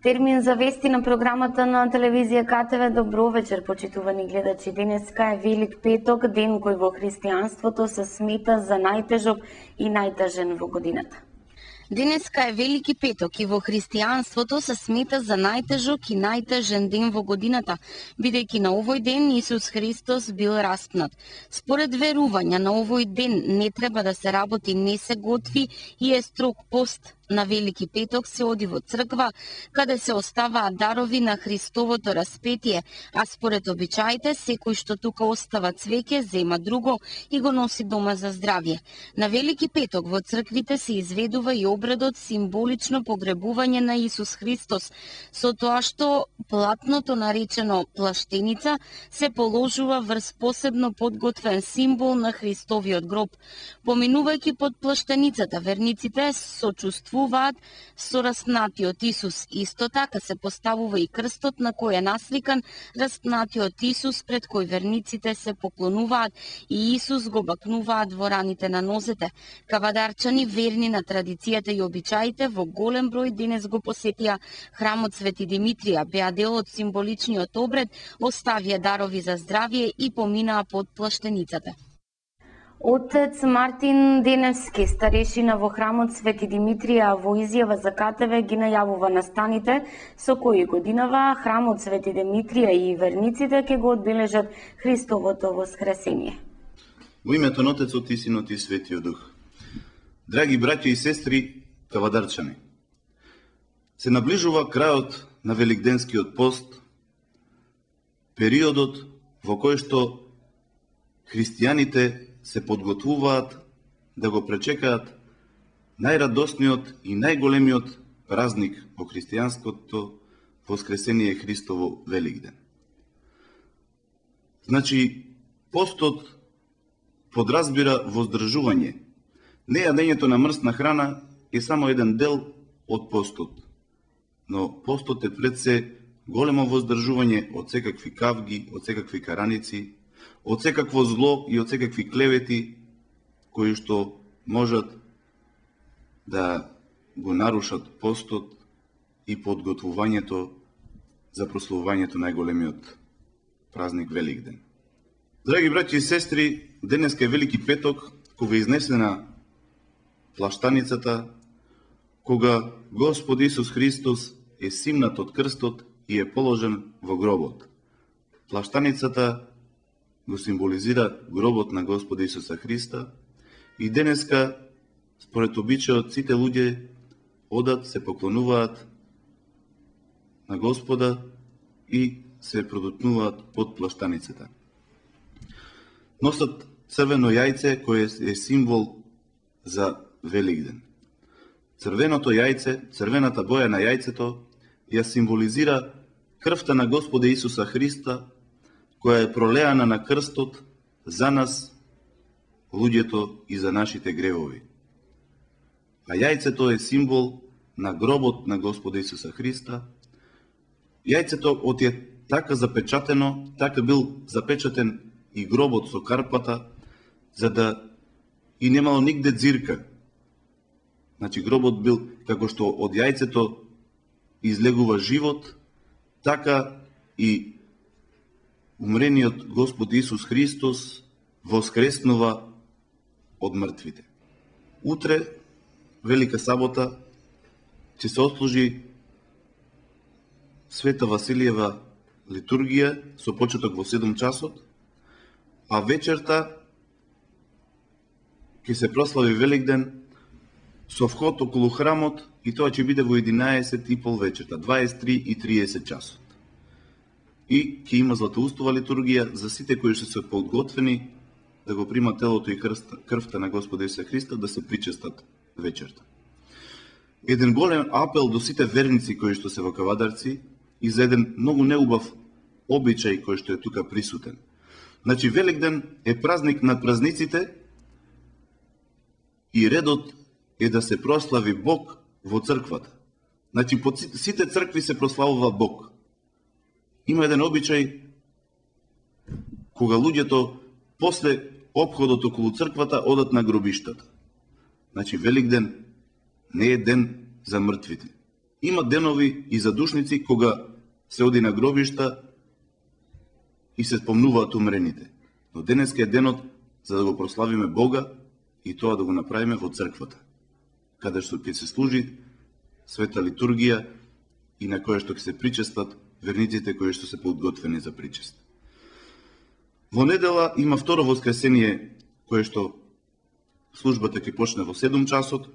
Термин за вести на програмата на телевизија КТВ. Добро вечер, почитувани гледачи. Денеска е Велик петок, ден кој во христијанството се смета за најтежок и најтажен во годината. Денеска е Велики петок и во христијанството се смета за најтежок и најтежен ден во годината, бидејќи на овој ден Исус Христос бил распнат. Според верување на овој ден не треба да се работи, не се готви и е строг пост. На Велики петок се оди во црква, каде се оставаат дарови на Христовото распетие, а според обичаите, секој што тука остава цвеќе, зема друго и го носи дома за здравје. На Велики петок во црквите се изведува и обредот символично погребување на Исус Христос, со тоа што платното наречено плаштеница се положува врз посебно подготвен символ на Христовиот гроб. Поминувајќи под плаштеницата, верниците сочувствуваат со распнатиот Исус. Исто така се поставува и крстот на кој е насликан распнатиот Исус, пред кој верниците се поклонуваат и Исус го бакнуваат во раните на нозете. Кавадарчани, верни на традицијата и обичаите, во голем број денес го посетија храмот Свети Димитрија, беа дел од символичниот обред, оставија дарови за здравје и поминаа под плаштеницата. Отец Мартин Деневски, старешина во храмот Свети Димитрија, во изјава за КТВ ги најавува настаните со кои годинава храмот Свети Димитрија и верниците ќе го одбележат Христовото воскресение. Во името на Отецот и Синот и Светиот Дух. Драги браќа и сестри, кавадарчани, се наближува крајот на Великденскиот пост, периодот во кој што христијаните се подготвуваат да го пречекаат најрадосниот и најголемиот празник во христијанското воскресение Христово Великден. Значи, постот подразбира воздржување. Нејадењето на мрсна храна е само еден дел од постот, но постот е пред се големо воздржување од секакви кавги, од секакви караници, од секакво зло и од секакви клевети кои што можат да го нарушат постот и подготвувањето за прославувањето најголемиот празник Великден. Драги браќи и сестри, денеска е Велики петок, кога е изнесена плаштаницата, кога Господ Исус Христос е симнат од крстот и е положен во гробот. Плаштаницата го символизира гробот на Господа Исуса Христа и денеска, според обичајот, сите луѓе одат, се поклонуваат на Господа и се продутнуваат под плаштаницата. Носат црвено јајце, кое е символ за Великден. Црвеното јајце, црвената боја на јајцето, ја символизира крвта на Господа Исуса Христа, која е пролеана на крстот за нас, луѓето, и за нашите гревови. А јајцето е символ на гробот на Господа Исуса Христа. Јајцето од е така запечатено, така бил запечатен и гробот со карпата, за да и немало нигде дзирка. Значи, гробот бил, како што од јајцето излегува живот, така и умрениот Господ Исус Христос воскреснува од мртвите. Утре, Велика сабота, ќе се отслужи Света Василиева литургија со почеток во 7 часот, а вечерта ќе се прослави Великден со вход околу храмот и тоа ќе биде во 11:30 вечерта, 23:30 часот. И ќе има златоустова литургија за сите кои што се подготвени да го примат телото и крвта на Господа Исуса Христа, да се причестат вечерта. Еден голем апел до сите верници кои што се во Кавадарци и за еден многу неубав обичај кој што е тука присутен. Значи, Великден е празник над празниците и редот е да се прослави Бог во црквата. Значи, по сите цркви се прославува Бог. Има еден обичај кога луѓето после опходот околу црквата одат на гробиштата. Значи, Великден не е ден за мртвите. Има денови и задушници кога се оди на гробишта и се спомнуваат умрените. Но денеска е денот за да го прославиме Бога и тоа да го направиме во црквата, каде што ќе се служи света литургија и на која што ќе се причестат верниците кои што се подготвени за причест. Во недела има второ воскресение, кое што службата ќе почне во 7 часот,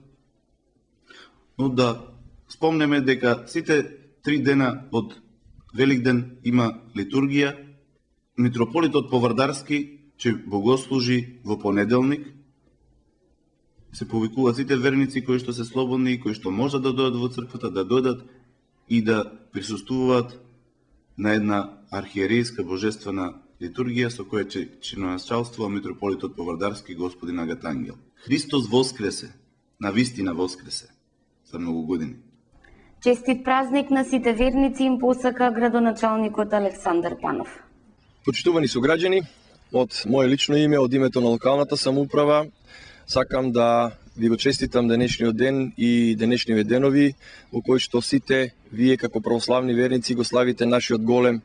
но да спомнеме дека сите 3 дена од Великден има литургија. Митрополитот Повардарски ќе богослужи во понеделник. Се повикуваат сите верници кои што се слободни и кои што можат да дојдат во црквата, да дојдат и да присуствуваат на една архиерејска божествена литургија со која ќе чиноначалствува митрополитот Повардарски господин Агатангел. Христос воскресе, навистина воскресе, за многу години. Честит празник на сите верници им посака градоначалникот Александар Панов. Почитувани сограѓани, од мое лично име, од името на локалната самоуправа, сакам да ви го честитам денешниот ден и денешниве денови, во кои што сите вие како православни верници го славите нашиот голем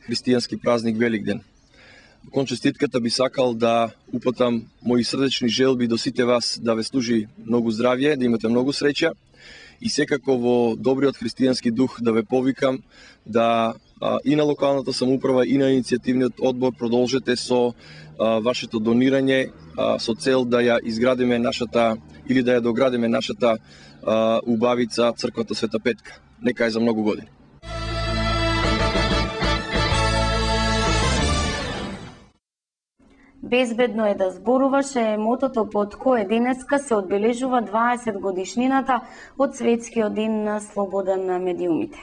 христијански празник Великден. Кон честитката би сакал да упатам мои срдечни желби до сите вас да ве служи многу здравје, да имате многу среќа и секако во добриот христијански дух да ве повикам да и на локалната самоуправа и на иницијативниот одбор продолжете со вашето донирање со цел да ја изградиме нашата или да ја доградиме нашата убавица црквата Света Петка. Нека е за многу години. Безбедно е да зборуваш е мотото под кое денеска се одбележува 20 годишнината од Светскиот ден на слобода на медиумите.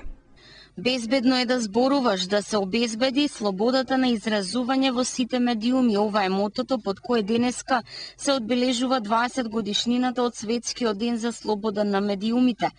Безбедно е да зборуваш, да се обезбеди слободата на изразување во сите медиуми. Ова е мотото под кое денеска се одбележува 20 годишнината од Светскиот ден за слобода на медиумите.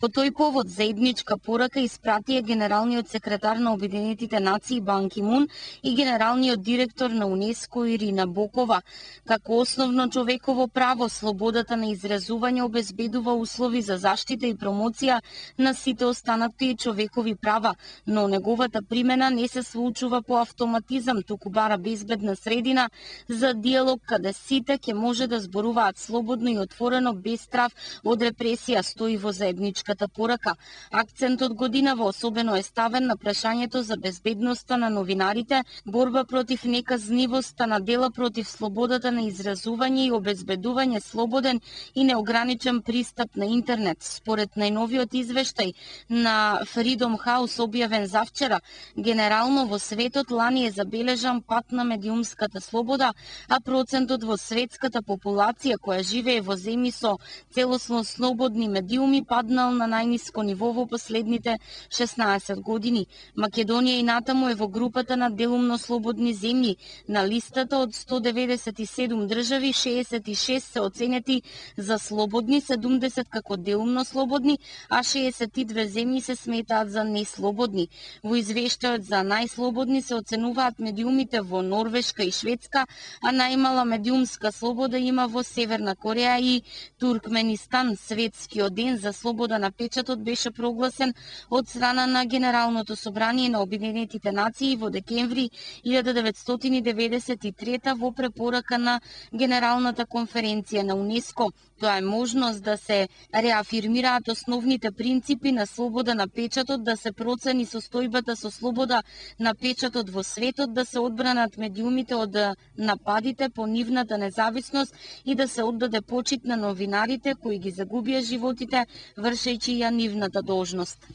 По тој повод заедничка порака испратија генералниот секретар на Обединетите нации Бан Ки Мун и генералниот директор на УНЕСКО Ирина Бокова. Како основно човеково право, слободата на изразување обезбедува услови за заштита и промоција на сите останати човекови права, но неговата примена не се случува по автоматизам, туку бара безбедна средина за диалог каде сите ќе може да зборуваат слободно и отворено без страв од репресија, стои во заедничката порака. Акцентот годинава особено е ставен на прашањето за безбедноста на новинарите, борба против неказнивоста на дела против слободата на изразување и обезбедување слободен и неограничен пристап на интернет. Според најновиот извештај на Freedom House објавен завчера, генерално во светот лани е забележан пат на медиумската слобода, а процентот во светската популација која живее во земји со целосно слободни медиуми паднал на најниско ниво во последните 16 години. Македонија и натаму е во групата на делумно слободни земји. На листата од 197 држави, 66 се оценети за слободни, 70 како делумно слободни, а 62 земји се сметаат за неслободни. Во извештајот за најслободни се оценуваат медиумите во Норвешка и Шведска, а најмала медиумска слобода има во Северна Кореја и Туркменистан. Светскиот ден за слобода на печатот беше прогласен од страна на Генералното собрание на Обединетите нации во декември 1993 во препорака на Генералната конференција на УНЕСКО. Тоа е можност да се реафирмираат основните принципи на слобода на печатот, да се процени состојбата со слобода на печатот во светот, да се одбранат медиумите од нападите по нивната независност и да се оддаде почит на новинарите кои ги загубија животите вршејќи ја нивната должност.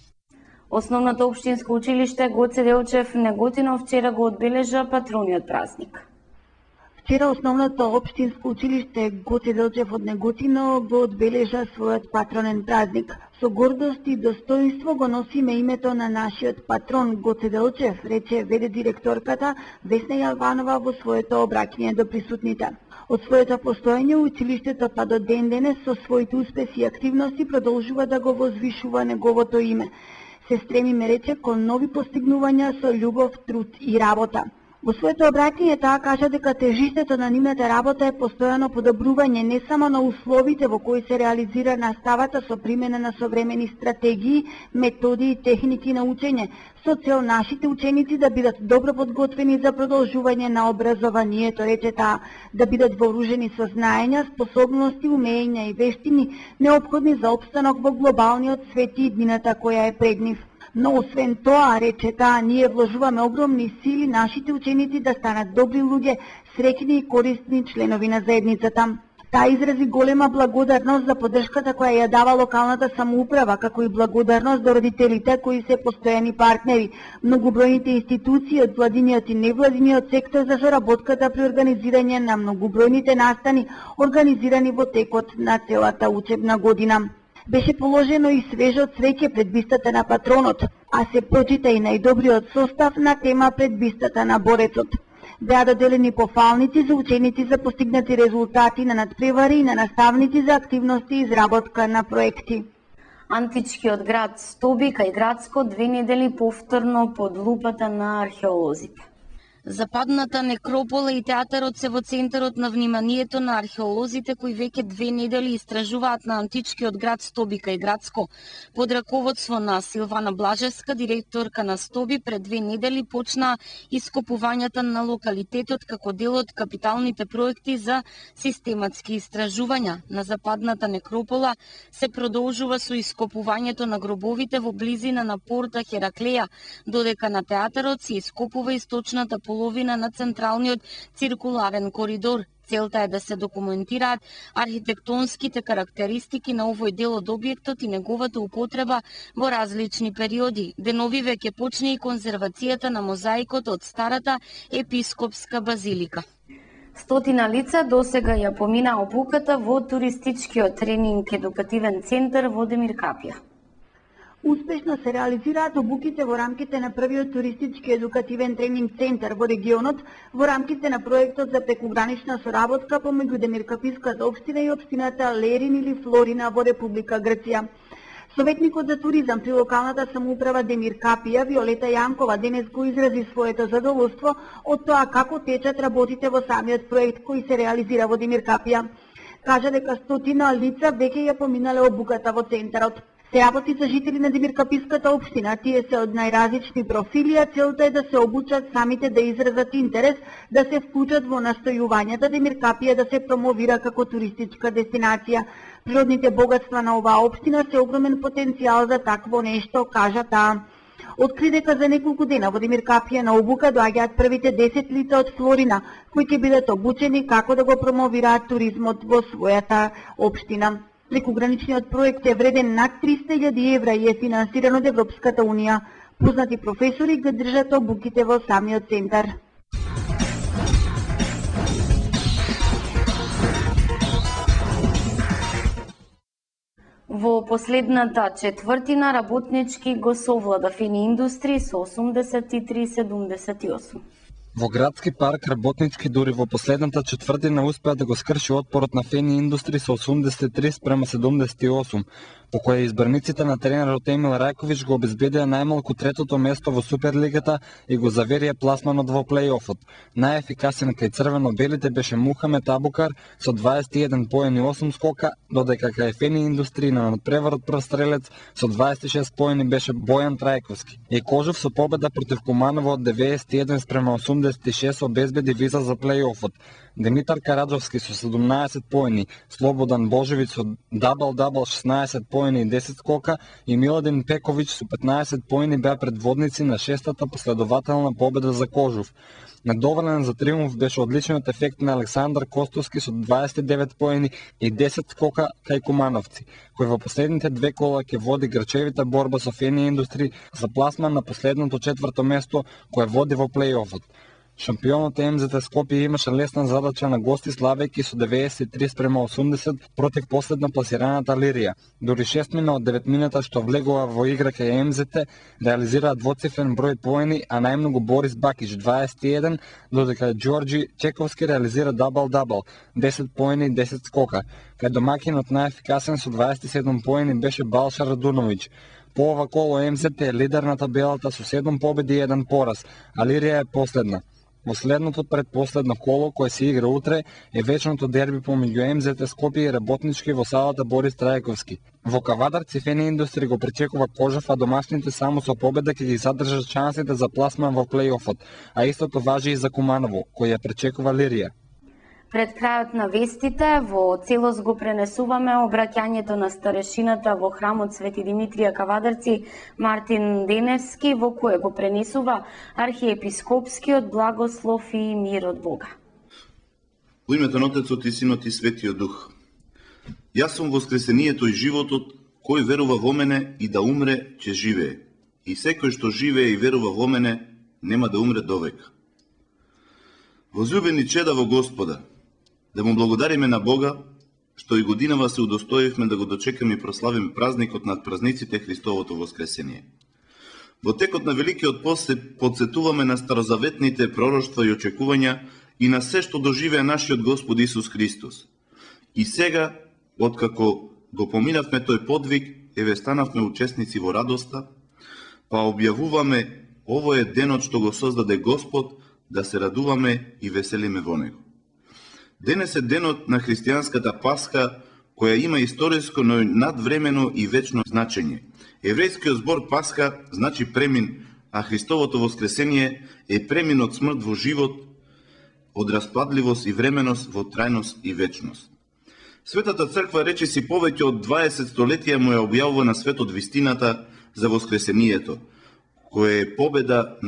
Основното општинско училиште Гоце Делчев Неготино вчера го одбележа патрониот празник. Вчера основното општинско училиште Гоце Делчев од Неготино го одбележа својот патронен празник. Со гордост и достоинство го носиме името на нашиот патрон Гоце Делчев, рече ВД директорката Весна Јалванова во своето обраќање до присутните. Од своето постоење училиштето па до ден денес со своите успеси и активности продолжува да го возвишува неговото име. Се стремиме, рече, кон нови постигнувања со љубов, труд и работа. Во своето обраќање таа кажа дека тежистето на нивната работа е постојано подобрување не само на условите во кои се реализира наставата со примена на современи стратегии, методи и техники на учење, со цел нашите ученици да бидат добро подготвени за продолжување на образованието, рече таа, да бидат вооружени со знаења, способности, умења и вештини неопходни за опстанок во глобалниот свет и иднината која е пред нив. Но освен тоа, рече таа, ние вложуваме огромни сили нашите ученици да станат добри луѓе, среќни и корисни членови на заедницата. Таа изрази голема благодарност за поддршката која ја дава локалната самоуправа, како и благодарност до родителите кои се постојани партнери, многобројните институции од владиниот и невладиниот сектор за соработката при организирање на многобројните настани, организирани во текот на целата учебна година. Беше положено и свежо цвеќе пред бистата на патронот, а се прочита и најдобриот состав на тема пред бистата на борецот. Беа доделени пофалници за ученици за постигнати резултати на надпревари и на наставници за активности и изработка на проекти. Античкиот град Стоби кај Градско 2 недели повторно под лупата на археолозите. Западната некропола и театарот се во центарот на вниманието на археолозите кои веќе 2 недели истражуваат на античкиот град Стоби кај Градско. Под раководство на Силвана Блажевска, директорка на Стоби, пред 2 недели почнаа ископувањата на локалитетот како дел од капиталните проекти за систематски истражувања. На западната некропола се продолжува со ископувањето на гробовите во близина на порта Хераклеја, додека на театарот се ископува источната половина на централниот циркуларен коридор. Целта е да се документираат архитектонските карактеристики на овој дел од објектот и неговата употреба во различни периоди. Деновиве ќе почне и конзервацијата на мозаикот од старата епископска базилика. 100 лица досега ја помина обуката во туристичкиот тренинг едукативен центар во Демир Капија. Успешно се реализираат обуките во рамките на првиот туристички едукативен тренинг центар во регионот во рамките на проектот за прекугранична соработка помеѓу Демиркаписката општина и општината Лерин или Флорина во Република Грција. Советникот за туризам при локалната самоуправа Демир Капија, Виолета Јанкова, денес го изрази своето задоволство од тоа како течат работите во самиот проект кој се реализира во Демир Капија. Кажа дека 100 лица веќе ја поминале обуката во центарот. Се работи за жители на Демиркаписката општина, тие се од најразлични профили, а целта е да се обучат самите да изразат интерес, да се вклучат во настојувањата Демиркапија да се промовира како туристичка дестинација. Природните богатства на оваа општина се огромен потенцијал за такво нешто, кажа таа. Откри дека за неколку дена во Демиркапија на обука доаѓаат првите 10 лица од Флорина, кои ќе бидат обучени како да го промовираат туризмот во својата општина. Прекуграничниот проект е вреден над 300.000 евра и е финансиран од Европската унија. Познати професори ги држат обуките во самиот центар. Во последната четвртина работнички го совлада Фени Индустри со 83,78. Во градски парк работнички дури во последната четвртина успеа да го скрши отпорот на Фени Индустри со 83:78, по која избраниците на тренерот Емил Рајковиќ го обезбедија најмалку третото место во Суперлигата и го заверија пласманот во плејофот. Најефикасен кај црвено-белите беше Мухамед Абукар со 21 поени 8 скока, додека кај Фени Индустри на надпреварот прв стрелец со 26 поени беше Бојан Трајковски. И Кожов со победа против Куманово од 91:86 обезбеди виза за плејофот. Димитар Караджовски со 17 поени, Слободан Божевиќ со дабл-дабл 16 поени и 10 скока и Миладин Пековиќ со 15 поени беа предводници на шестата последователна победа за Кожов. Недоволен за триумф беше одличниот ефект на Александар Костовски со 29 поени и 10 скока кај Кумановци, кој во последните две кола ќе води грчевита борба со Фени Индустри за пласман на последното четврто место кое води во плејофот. Шампионот МЗТ Скопје имаше лесна задача на гости славејќи со 93:80 против последно пласираната Лирија. Дури 6 мина од 9 минута што влегува во игра кај МЗТ реализираа двоцифрен број поени, а најмногу Борис Бакич 21, додека Ѓорџи Чековски реализира дабл-дабл 10 поени и 10 скока. Кај домакинот најефикасен со 27 поени беше Балша Радуновиќ. По ова коло МЗТ е лидер на табелата со 7 победи и 1 пораз, а Лирија е последна. Во следното предпоследно коло, кое се игра утре, е вечното дерби помеѓу МЗТ Скопје и Работнички во салата Борис Трајковски. Во Кавадар Цифени Индустри го пречекува Кожев, а домашните само со победа ќе ги задржат шансите за пласман во плејофот, а истото важи и за Куманово, кој ја пречекува Лирија. Пред крајот на вестите, во целост го пренесуваме обраќањето на старешината во храмот Свети Димитрија Кавадарци Мартин Деневски, во кое го пренесува архиепископскиот благослов и мир од Бога. Во името на Отецот и Синот и Светиот Дух. Јас сум воскресението и животот, кој верува во мене и да умре, ќе живее. И секој што живее и верува во мене, нема да умре довека. Возлюбени чеда во Господа, да му благодариме на Бога, што и годинава се удостоивме да го дочекаме и прославиме празникот над празниците Христовото воскресение. Во текот на Великиот пост се подсетуваме на старозаветните пророштва и очекувања и на се што доживеа нашиот Господ Исус Христос. И сега, откако го поминавме тој подвиг, еве станавме учесници во радоста, па објавуваме ово е денот што го создаде Господ, да се радуваме и веселиме во него. Денес е денот на христијанската Пасха, која има историско, но надвремено и вечно значење. Еврејскиот збор Пасха значи премин, а Христовото воскресение е премин од смрт во живот, од распадливост и временост во трајност и вечност. Светата црква речиси повеќе од 20 столетија му ја објавува на светот вистината за воскресението, која е победа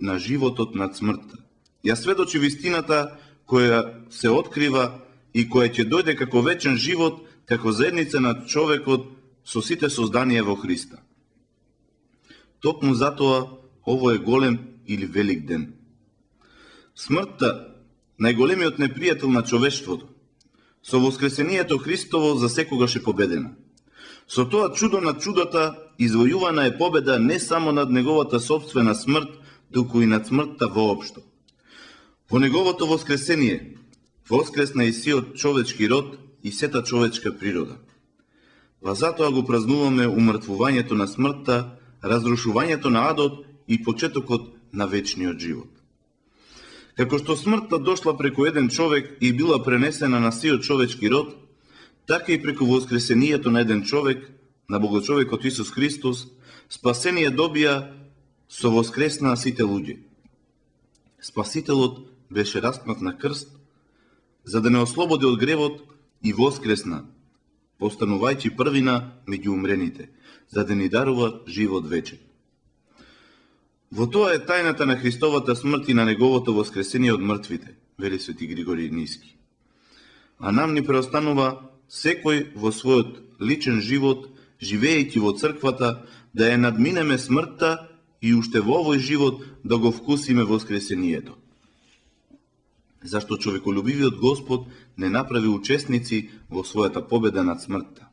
на животот над смртта. Ја сведочи вистината која се открива и која ќе дојде како вечен живот, како заедница на човекот со сите созданија во Христа. Токму затоа ово е голем или велик ден. Смртта, најголемиот непријател на човештвото, со воскресението Христово за секогаш е победена. Со тоа чудо на чудота извојувана е победа не само над неговата собствена смрт, туку и над смртта воопшто. Во неговото воскресение воскресна и сиот човечки род и сета човечка природа. Па затоа го празнуваме умртвувањето на смртта, разрушувањето на адот и почетокот на вечниот живот. Како што смртта дошла преку еден човек и била пренесена на сиот човечки род, така и преку воскресението на еден човек, на Богочовекот Исус Христос, спасение добија со воскресна сите луѓе. Спасителот беше распнат на крст, за да не ослободи од гревот и воскресна, постанувајќи првина меѓу умрените, за да ни дарува живот вечен. Во тоа е тајната на Христовата смрт и на неговото воскресение од мртвите, вели свети Григорий Ниски. А нам ни преостанува секој во својот личен живот, живеејќи во црквата, да ја надминеме смртта и уште во овој живот да го вкусиме воскресението. Зашто човеколюбивиот Господ не направи учесници во својата победа над смртта.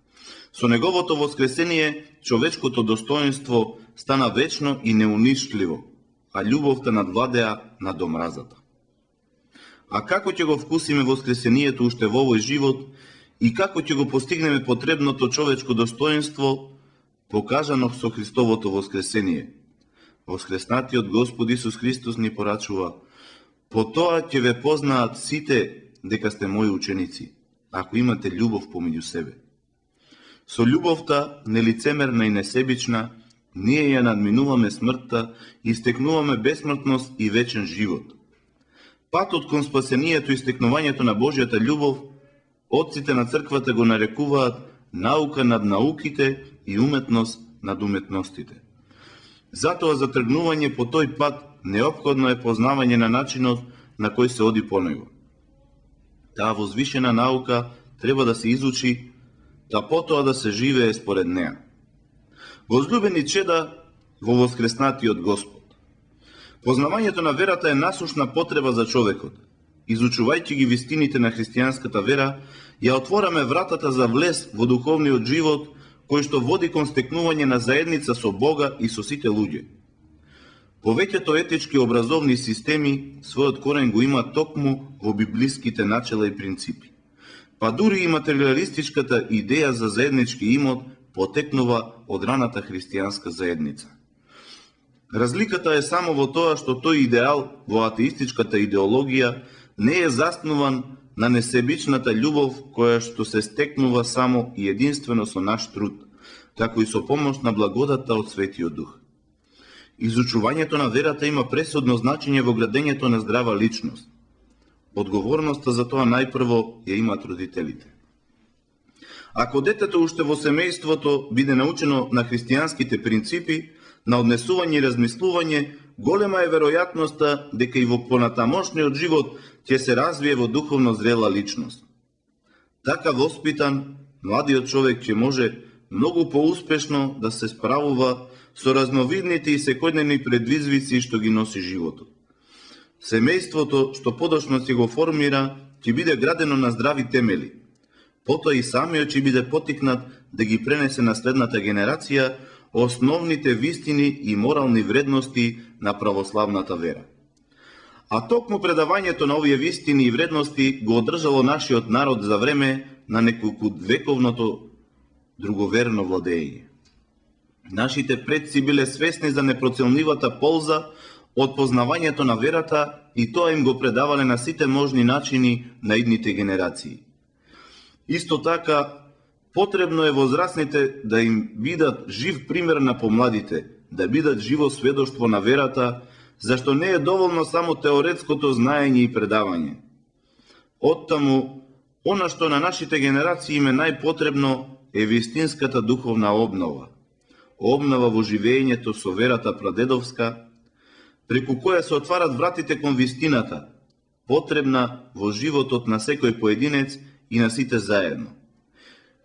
Со неговото воскресение човечкото достоинство стана вечно и неуништливо, а љубовта надвладеа над омразата. А како ќе го вкусиме воскресението уште во овој живот и како ќе го постигнеме потребното човечко достоинство, покажано со Христовото воскресение? Воскреснатиот Господ Исус Христос ни порачува: по тоа ќе ве познаат сите дека сте мои ученици, ако имате љубов помеѓу себе. Со љубовта, нелицемерна и несебична, ние ја надминуваме смртта и стекнуваме бесмртност и вечен живот. Патот кон спасението и стекнувањето на Божјата љубов, отците на црквата го нарекуваат наука над науките и уметност над уметностите. Затоа за тргнување по тој пат неопходно е познавање на начинот на кој се оди по него. Таа возвишена наука треба да се изучи, да потоа да се живее според неа. Возлюбени чеда во воскреснатиот Господ. Познавањето на верата е насушна потреба за човекот. Изучувајќи ги вистините на христијанската вера, ја отвораме вратата за влез во духовниот живот, кој што води кон стекнување на заедница со Бога и со сите луѓе. Повеќето етички образовни системи својот корен го има токму во библиските начела и принципи. Па дури и материалистичката идеја за заеднички имот потекнува од раната христијанска заедница. Разликата е само во тоа што тој идеал во атеистичката идеологија не е заснуван на несебичната љубов која што се стекнува само и единствено со наш труд, како и со помош на благодата од Светиот Дух. Изучувањето на верата има пресудно значење во градењето на здрава личност. Одговорноста за тоа најпрво ја имаат родителите. Ако детето уште во семејството биде научено на христијанските принципи, на однесување и размислување, голема е веројатноста дека и во понатамошниот живот ќе се развие во духовно зрела личност. Така воспитан, младиот човек ќе може многу поуспешно да се справува со разновидните и секојдневни предизвици што ги носи животот. Семејството што подошно се го формира ќе биде градено на здрави темели. Потоа и самиот ќе биде потикнат да ги пренесе на следната генерација основните вистини и морални вредности на православната вера. А токму предавањето на овие вистини и вредности го одржало нашиот народ за време на неколкувековното друговерно владење. Нашите предци биле свесни за непроценливата полза од познавањето на верата и тоа им го предавале на сите можни начини на идните генерации. Исто така, потребно е возрастните да им бидат жив пример на помладите, да бидат живо сведоштво на верата, зашто не е доволно само теоретското знаење и предавање. Оттаму, она што на нашите генерации им е најпотребно е вистинската духовна обнова. Обнова во живењето со верата прадедовска, преку која се отварат вратите кон вистината, потребна во животот на секој поединец и на сите заедно.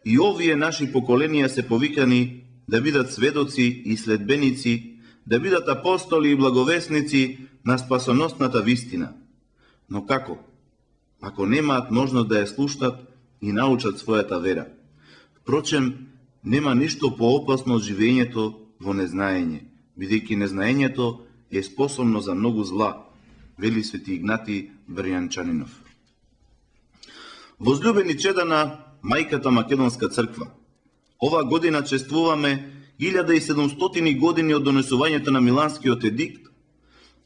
И овие наши поколенија се повикани да бидат сведоци и следбеници, да бидат апостоли и благовесници на спасоносната вистина. Но како? Ако немаат можност да ја слушнат и научат својата вера. Впрочем, нема ништо поопасно од живењето во незнаење, бидејќи незнаењето е способно за многу зла, вели свети Игнатий Брјанчанинов. Возлюбени чеда на Мајката Македонска црква, ова година чествуваме 1700 години од донесувањето на Миланскиот едикт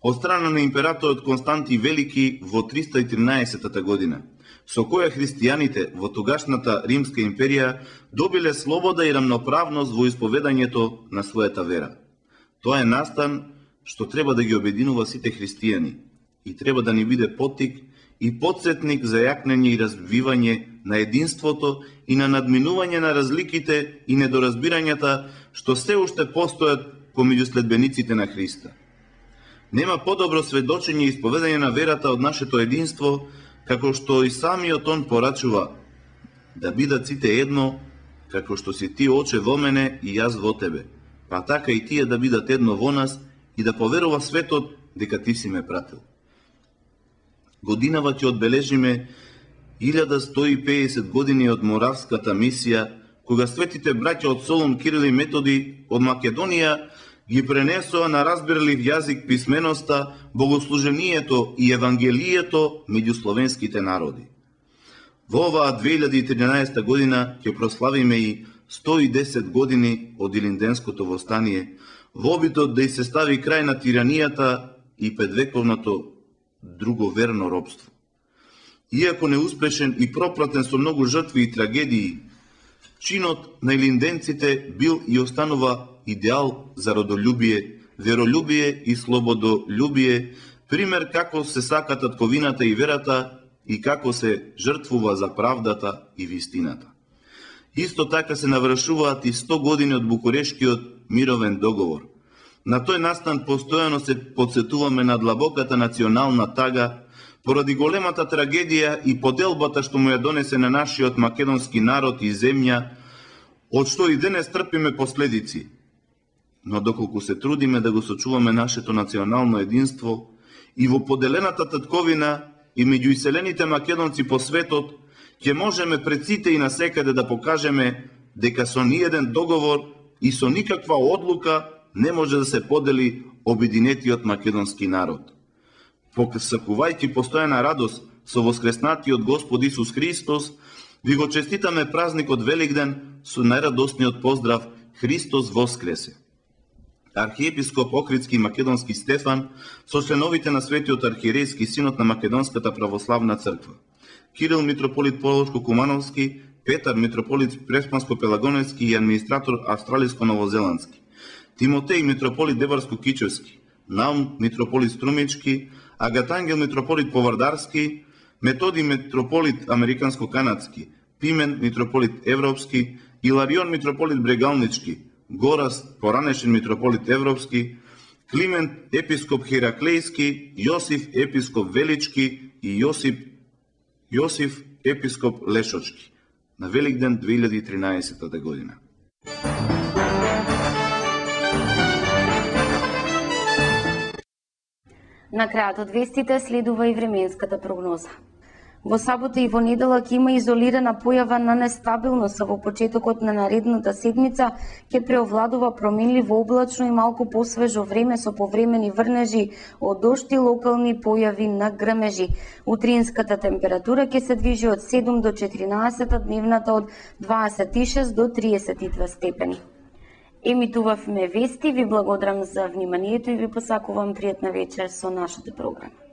од страна на императорот Константин Велики во 313 година, со која христијаните во тогашната Римска империја добиле слобода и рамноправност во исповедањето на својата вера. Тоа е настан што треба да ги обединува сите христијани и треба да ни биде поттик и подсетник за јакнење и развивање на единството и на надминување на разликите и недоразбирањата што се уште постојат помеѓу следбениците на Христа. Нема подобро сведочење и исповедање на верата од нашето единство, како што и самиот он порачува, да бидат сите едно, како што си ти, Оче, во мене и јас во тебе, па така и тие да бидат едно во нас и да поверува светот дека ти си ме пратил. Годинава ќе одбележиме 1150 години од Моравската мисија, кога светите браќа од Солун, Кирил и Методи од Македонија ги пренесоа на разбирлив јазик писменоста, богослужението и евангелието меѓу словенските народи. Во оваа 2013 година ќе прославиме и 110 години од Илинденското востание, во обидот да и се стави крај на тиранијата и петвековното друговерно робство. Иако неуспешен и пропратен со многу жртви и трагедии, чинот на илинденците бил и останува идеал за родолюбие, веролюбие и слободолюбие, пример како се сака татковината и верата и како се жртвува за правдата и вистината. Исто така се навршуваат и 100 години од Букурешкиот мировен договор. На тој настан постојано се подсетуваме на длабоката национална тага, поради големата трагедија и поделбата што му ја донесе на нашиот македонски народ и земја, од што и денес трпиме последици. Но доколку се трудиме да го сочуваме нашето национално единство и во поделената татковина и меѓу иселените македонци по светот, ќе можеме пред сите и насекаде да покажеме дека со ниеден договор и со никаква одлука не може да се подели обединетиот македонски народ. Посакувајќи постојана радост со воскреснатиот Господ Исус Христос, ви го честитаме празникот Великден со најрадосниот поздрав Христос воскресе. архиепископ Охридски Македонски Стефан со членовите на Светиот архиерејски синод на Македонската православна црква, Кирил митрополит Полошко-Кумановски, Петар митрополит Преспанско-Пелагонецки и администратор Австралиско-Новозеландски, Тимотеј митрополит Дебарско-Кичевски, Наум митрополит Струмички, Агатангел митрополит Повардарски, Методи митрополит Американско-Канадски, Пимен митрополит Европски, Иларион митрополит Брегалнички, Горас поранешен митрополит Европски, Климент епископ Хераклејски, Јосиф епископ Велички и Јосиф епископ Лешочки на Великден 2013 година. На крајот од вестите следува и временската прогноза. Во сабота и во недела ќе има изолирана појава на нестабилност, а во почетокот на наредната седмица ќе преовладува променливо облачно и малку посвежо време со повремени врнежи од дожд и локални појави на грмежи. Утринската температура ќе се движи од 7 до 14, а дневната од 26 до 32 степени. Емитувавме вести, ви благодарам за вниманието и ви посакувам пријатна вечер со нашата програма.